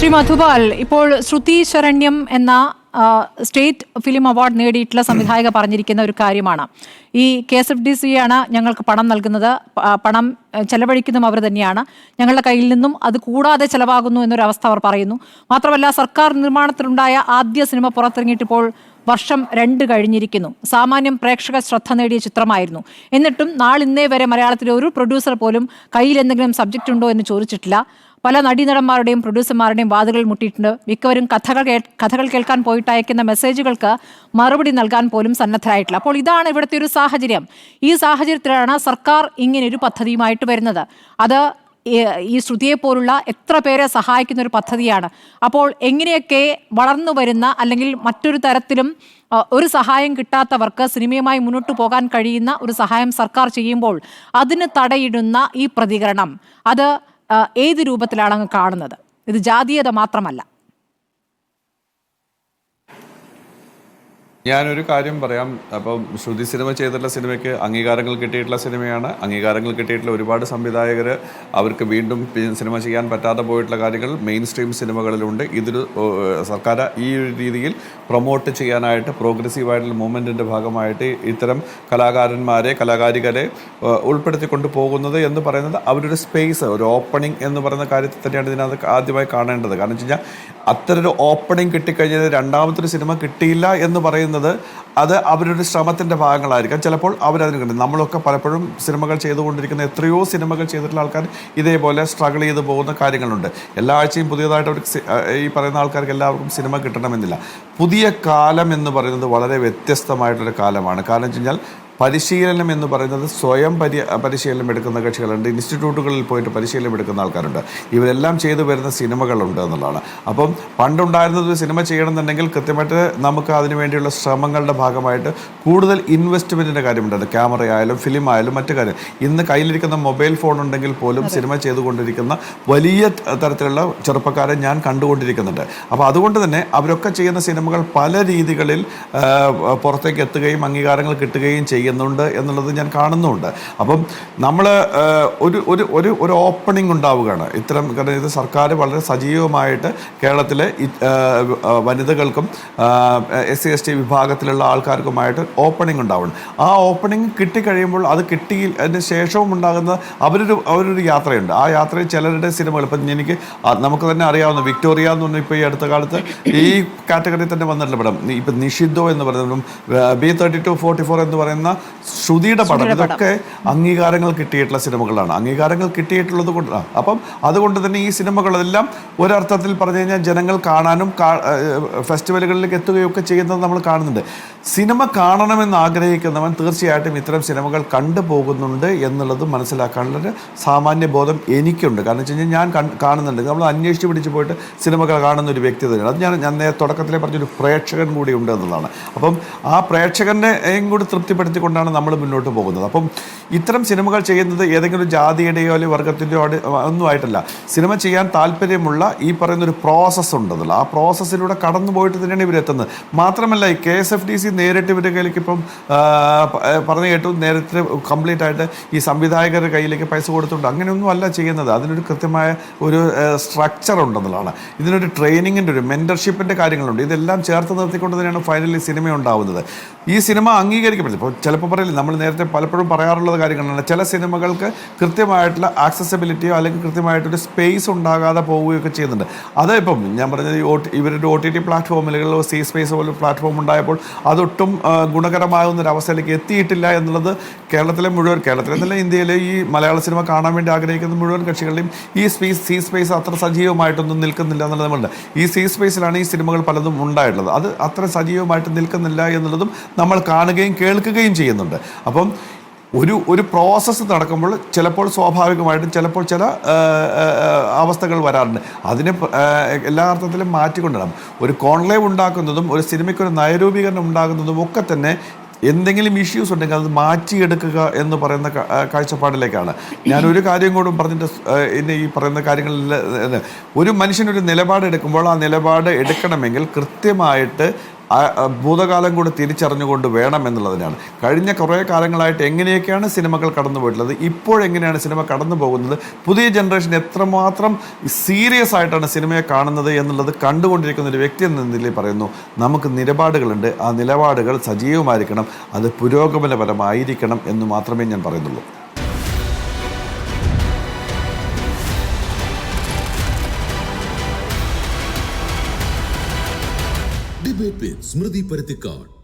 ശ്രീ മധുപാൽ, ഇപ്പോൾ ശ്രുതി ശരണ്യം എന്ന state film award നേടിയിട്ടുള്ള സംവിധായക പറഞ്ഞിരിക്കുന്ന ഒരു കാര്യമാണ്, ഈ KSFDC ആണ് ഞങ്ങൾക്ക് പണം നൽകുന്നത്, പണം ചെലവഴിക്കുന്നതും അവർ തന്നെയാണ്, ഞങ്ങളുടെ കയ്യിൽ നിന്നും അത് കൂടാതെ ചെലവാകുന്നു എന്നൊരവസ്ഥ അവർ പറയുന്നു. മാത്രമല്ല, സർക്കാർ നിർമ്മാണത്തിലുണ്ടായ ആദ്യ സിനിമ പുറത്തിറങ്ങിയിട്ടിപ്പോൾ വർഷം 2 കഴിഞ്ഞിരിക്കുന്നു. സാമാന്യം പ്രേക്ഷക ശ്രദ്ധ നേടിയ ചിത്രമായിരുന്നു. എന്നിട്ടും നാളിന്നേ വരെ മലയാളത്തിലെ ഒരു പ്രൊഡ്യൂസർ പോലും കയ്യിൽ എന്തെങ്കിലും സബ്ജക്റ്റ് ഉണ്ടോ എന്ന് ചോദിച്ചിട്ടില്ല. പല നടീനടന്മാരുടെയും പ്രൊഡ്യൂസർമാരുടെയും വാതുകൾ മുട്ടിയിട്ടുണ്ട്. മിക്കവരും കഥകൾ കേൾക്കാൻ പോയിട്ട് അയക്കുന്ന മെസ്സേജുകൾക്ക് മറുപടി നൽകാൻ പോലും സന്നദ്ധരായിട്ടില്ല. അപ്പോൾ ഇതാണ് ഇവിടുത്തെ ഒരു സാഹചര്യം. ഈ സാഹചര്യത്തിലാണ് സർക്കാർ ഇങ്ങനൊരു പദ്ധതിയുമായിട്ട് വരുന്നത്. അത് ഈ ശ്രുതിയെ പോലുള്ള എത്ര പേരെ സഹായിക്കുന്ന ഒരു പദ്ധതിയാണ്. അപ്പോൾ എങ്ങനെയൊക്കെ വളർന്നു വരുന്ന അല്ലെങ്കിൽ മറ്റൊരു തരത്തിലും ഒരു സഹായം കിട്ടാത്തവർക്ക് സിനിമയുമായി മുന്നോട്ട് പോകാൻ കഴിയുന്ന ഒരു സഹായം സർക്കാർ ചെയ്യുമ്പോൾ അതിന് തടയിടുന്ന ഈ പ്രതികരണം, അത് ഏത് രൂപത്തിലാണ് അങ്ങ് കാണുന്നത്? ഇത് ജാതീയത മാത്രമല്ല. ഞാനൊരു കാര്യം പറയാം. അപ്പം ശ്രുതി സിനിമ ചെയ്തിട്ടുള്ള സിനിമയ്ക്ക് അംഗീകാരങ്ങൾ കിട്ടിയിട്ടുള്ള സിനിമയാണ്. അംഗീകാരങ്ങൾ കിട്ടിയിട്ടുള്ള ഒരുപാട് സംവിധായകർ അവർക്ക് വീണ്ടും സിനിമ ചെയ്യാൻ പറ്റാതെ പോയിട്ടുള്ള കാര്യങ്ങൾ മെയിൻ സ്ട്രീം സിനിമകളിലുണ്ട്. ഇതിൽ സർക്കാർ ഈ ഒരു രീതിയിൽ പ്രൊമോട്ട് ചെയ്യാനായിട്ട് പ്രോഗ്രസീവായിട്ടുള്ള മൂവ്മെൻറ്റിൻ്റെ ഭാഗമായിട്ട് ഇത്തരം കലാകാരികളെ ഉൾപ്പെടുത്തിക്കൊണ്ട് പോകുന്നത് എന്ന് പറയുന്നത് അവരൊരു സ്പേസ്, ഒരു ഓപ്പണിംഗ് എന്ന് പറയുന്ന കാര്യത്തിൽ തന്നെയാണ് ഇതിനകത്ത് ആദ്യമായി കാണേണ്ടത്. കാരണം വെച്ച് കഴിഞ്ഞാൽ അത്തരൊരു ഓപ്പണിംഗ് കിട്ടിക്കഴിഞ്ഞാൽ രണ്ടാമത്തൊരു സിനിമ കിട്ടിയില്ല എന്ന് പറയുന്നത് അത് അവരുടെ ശ്രമത്തിൻ്റെ ഭാഗങ്ങളായിരിക്കാം. ചിലപ്പോൾ അവരതിന് കണ്ടു. നമ്മളൊക്കെ പലപ്പോഴും സിനിമകൾ ചെയ്തുകൊണ്ടിരിക്കുന്ന എത്രയോ സിനിമകൾ ചെയ്തിട്ടുള്ള ആൾക്കാർ ഇതേപോലെ സ്ട്രഗിൾ ചെയ്ത് പോകുന്ന കാര്യങ്ങളുണ്ട്. എല്ലാ ആഴ്ചയും പുതിയതായിട്ട് അവർക്ക് ഈ പറയുന്ന ആൾക്കാർക്ക് എല്ലാവർക്കും സിനിമ കിട്ടണമെന്നില്ല. പുതിയ കാലം എന്ന് പറയുന്നത് വളരെ വ്യത്യസ്തമായിട്ടൊരു കാലമാണ്. കാരണം വെച്ച് കഴിഞ്ഞാൽ പരിശീലനം എന്ന് പറയുന്നത് സ്വയം പരിശീലനം എടുക്കുന്ന കക്ഷികളുണ്ട്, ഇൻസ്റ്റിറ്റ്യൂട്ടുകളിൽ പോയിട്ട് പരിശീലനം എടുക്കുന്ന ആൾക്കാരുണ്ട്. ഇവരെല്ലാം ചെയ്തു വരുന്ന സിനിമകളുണ്ട് എന്നുള്ളതാണ്. അപ്പം പണ്ടുണ്ടായിരുന്നത് ഒരു സിനിമ ചെയ്യണമെന്നുണ്ടെങ്കിൽ കൃത്യമായിട്ട് നമുക്ക് അതിനു വേണ്ടിയുള്ള ശ്രമങ്ങളുടെ ഭാഗമായിട്ട് കൂടുതൽ ഇൻവെസ്റ്റ്മെൻറ്റിൻ്റെ കാര്യമുണ്ട്. ക്യാമറ ആയാലും ഫിലിം ആയാലും മറ്റു കാര്യം. ഇന്ന് കയ്യിലിരിക്കുന്ന മൊബൈൽ ഫോൺ ഉണ്ടെങ്കിൽ പോലും സിനിമ ചെയ്തുകൊണ്ടിരിക്കുന്ന വലിയ തരത്തിലുള്ള ചെറുപ്പക്കാരെ ഞാൻ കണ്ടുകൊണ്ടിരിക്കുന്നുണ്ട്. അപ്പോൾ അതുകൊണ്ട് തന്നെ അവരൊക്കെ ചെയ്യുന്ന സിനിമകൾ പല രീതികളിൽ പുറത്തേക്ക് എത്തുകയും അംഗീകാരങ്ങൾ കിട്ടുകയും ചെയ്യുന്നുണ്ട് എന്നുള്ളത് ഞാൻ കാണുന്നുണ്ട്. അപ്പം നമ്മൾ ഒരു ഓപ്പണിംഗ് ഉണ്ടാവുകയാണ് ഇത്തരം. കാരണം ഇത് സർക്കാർ വളരെ സജീവമായിട്ട് കേരളത്തിലെ വനിതകൾക്കും SC/ST വിഭാഗത്തിലുള്ള ആൾക്കാർക്കുമായിട്ട് ഓപ്പണിംഗ് ഉണ്ടാവണം. ആ ഓപ്പണിംഗ് കിട്ടിക്കഴിയുമ്പോൾ അത് അതിന് ശേഷവും ഉണ്ടാകുന്ന അവരൊരു യാത്രയുണ്ട്. ആ യാത്രയിൽ ചിലരുടെ സിനിമകൾ ഇപ്പം നമുക്ക് തന്നെ അറിയാവുന്ന വിക്ടോറിയ എന്ന് പറഞ്ഞാൽ ഇപ്പോൾ ഈ അടുത്ത കാലത്ത് ഈ കാറ്റഗറിയിൽ തന്നെ വന്നിട്ടുള്ള പടം, ഇപ്പം നിഷിദ്ധോ എന്ന് പറയുന്നതും B3244 എന്ന് പറയുന്ന ശ്രുതിയുടെ പടം, ഇതൊക്കെ അംഗീകാരങ്ങൾ കിട്ടിയിട്ടുള്ള സിനിമകളാണ്. അംഗീകാരങ്ങൾ കിട്ടിയിട്ടുള്ളത് കൊണ്ട് അപ്പം അതുകൊണ്ട് തന്നെ ഈ സിനിമകളെല്ലാം ഒരർത്ഥത്തിൽ പറഞ്ഞു കഴിഞ്ഞാൽ ജനങ്ങൾ കാണാനും ഫെസ്റ്റിവലുകളിലേക്ക് എത്തുകയൊക്കെ ചെയ്യുന്നത് നമ്മൾ കാണുന്നുണ്ട്. സിനിമ കാണണമെന്ന് ആഗ്രഹിക്കുന്നവൻ തീർച്ചയായിട്ടും ഇത്തരം സിനിമകൾ കണ്ടുപോകുന്നുണ്ട് എന്നുള്ളത് മനസ്സിലാക്കാനുള്ളൊരു സാമാന്യ ബോധം എനിക്കുണ്ട്. കാരണം വെച്ച് കഴിഞ്ഞാൽ ഞാൻ കാണുന്നുണ്ട്. നമ്മൾ അന്വേഷിച്ച് പിടിച്ച് പോയിട്ട് സിനിമകൾ കാണുന്ന ഒരു വ്യക്തി തന്നെയാണ്. അത് ഞാൻ തുടക്കത്തിലെ പറഞ്ഞൊരു പ്രേക്ഷകൻ കൂടി ഉണ്ട് എന്നുള്ളതാണ്. അപ്പം ആ പ്രേക്ഷകനെയും കൂടി തൃപ്തിപ്പെടുത്തിക്കൊണ്ടാണ് നമ്മൾ മുന്നോട്ട് പോകുന്നത്. അപ്പം ഇത്തരം സിനിമകൾ ചെയ്യുന്നത് ഏതെങ്കിലും ജാതിയുടെയോ അല്ലെങ്കിൽ വർഗത്തിൻ്റെയോ ഒന്നും ആയിട്ടല്ല. സിനിമ ചെയ്യാൻ താല്പര്യമുള്ള ഈ പറയുന്നൊരു പ്രോസസ്സ് ഉണ്ടെന്നുള്ള ആ പ്രോസസ്സിലൂടെ കടന്നു പോയിട്ട് തന്നെയാണ് ഇവരെത്തുന്നത്. മാത്രമല്ല ഈ KSFDC നേരിട്ട് ഇവരുടെ കയ്യിലേക്ക് ഇപ്പം പറഞ്ഞു കേട്ടു, നേരത്തെ കംപ്ലീറ്റ് ആയിട്ട് ഈ സംവിധായകരുടെ കയ്യിലേക്ക് പൈസ കൊടുത്തുകൊണ്ട് അങ്ങനെയൊന്നും അല്ല ചെയ്യുന്നത്. അതിനൊരു കൃത്യമായ ഒരു സ്ട്രക്ചർ ഉണ്ടെന്നുള്ളതാണ്. ഇതിനൊരു ട്രെയിനിങ്ങിൻ്റെ ഒരു മെൻറ്റർഷിപ്പിൻ്റെ കാര്യങ്ങളുണ്ട്. ഇതെല്ലാം ചേർത്ത് നിർത്തിക്കൊണ്ട് തന്നെയാണ് ഫൈനലി സിനിമ ഉണ്ടാവുന്നത്. ഈ സിനിമ അംഗീകരിക്കപ്പെടുന്നത് ഇപ്പോൾ ചിലപ്പോൾ പറയില്ല, നമ്മൾ നേരത്തെ പലപ്പോഴും പറയാറുള്ളത് കാര്യങ്ങളാണ്. ചില സിനിമകൾക്ക് കൃത്യമായിട്ടുള്ള ആക്സസിബിലിറ്റിയോ അല്ലെങ്കിൽ കൃത്യമായിട്ടൊരു സ്പേസ് ഉണ്ടാകാതെ പോവുകയൊക്കെ ചെയ്യുന്നുണ്ട്. അത് ഇപ്പം ഞാൻ പറഞ്ഞത് ഇവരുടെ OTT പ്ലാറ്റ്ഫോമുകളിലോ C-Space പോലെ പ്ലാറ്റ്ഫോം ഉണ്ടായപ്പോൾ അതൊട്ടും ഗുണകരമാകുന്നൊരവസ്ഥയിലേക്ക് എത്തിയിട്ടില്ല എന്നുള്ളത് കേരളത്തിലെ ഇന്ത്യയിലെ ഈ മലയാള സിനിമ കാണാൻ വേണ്ടി ആഗ്രഹിക്കുന്ന മുഴുവൻ കക്ഷികളുടെയും ഈ C-Space അത്ര സജീവമായിട്ടൊന്നും നിൽക്കുന്നില്ല എന്നുള്ളത് നമ്മളുണ്ട്. ഈ C-Spaceലാണ് ഈ സിനിമകൾ പലതും ഉണ്ടായിട്ടുള്ളത്. അത് അത്ര സജീവമായിട്ട് നിൽക്കുന്നില്ല എന്നുള്ളതും നമ്മൾ കാണുകയും കേൾക്കുകയും ചെയ്യുന്നുണ്ട്. അപ്പം ഒരു പ്രോസസ്സ് നടക്കുമ്പോൾ ചിലപ്പോൾ സ്വാഭാവികമായിട്ടും ചിലപ്പോൾ ചില അവസ്ഥകൾ വരാറുണ്ട്. അതിനെ എല്ലാ അർത്ഥത്തിലും മാറ്റിക്കൊണ്ടിടാം. ഒരു കോൺക്ലേവ് ഉണ്ടാക്കുന്നതും ഒരു സിനിമയ്ക്കൊരു നയരൂപീകരണം ഉണ്ടാകുന്നതും ഒക്കെ തന്നെ എന്തെങ്കിലും ഇഷ്യൂസ് ഉണ്ടെങ്കിൽ അത് മാറ്റിയെടുക്കുക എന്ന് പറയുന്ന കാഴ്ചപ്പാടിലേക്കാണ്. ഞാനൊരു കാര്യം കൂടെ പറഞ്ഞിട്ട് ഇന്ന് ഈ പറയുന്ന കാര്യങ്ങളിൽ ഒരു മനുഷ്യനൊരു നിലപാട് എടുക്കുമ്പോൾ ആ നിലപാട് എടുക്കണമെങ്കിൽ കൃത്യമായിട്ട് ഭൂതകാലം കൂടി തിരിച്ചറിഞ്ഞുകൊണ്ട് വേണം എന്നുള്ളതിനാണ്. കഴിഞ്ഞ കുറേ കാലങ്ങളായിട്ട് എങ്ങനെയൊക്കെയാണ് സിനിമകൾ കടന്നു പോയിട്ടുള്ളത്, ഇപ്പോഴെങ്ങനെയാണ് സിനിമ കടന്നു പോകുന്നത്, പുതിയ ജനറേഷൻ എത്രമാത്രം സീരിയസ് ആയിട്ടാണ് സിനിമയെ കാണുന്നത് എന്നുള്ളത് കണ്ടുകൊണ്ടിരിക്കുന്ന ഒരു വ്യക്തി എന്ന നിലയിൽ പറയുന്നു, നമുക്ക് നിലപാടുകളുണ്ട്, ആ നിലപാടുകൾ സജീവമായിരിക്കണം, അത് പുരോഗമനപരമായിരിക്കണം എന്ന് മാത്രമേ ഞാൻ പറയുന്നുള്ളൂ. Debate with Smriti Parathikkad.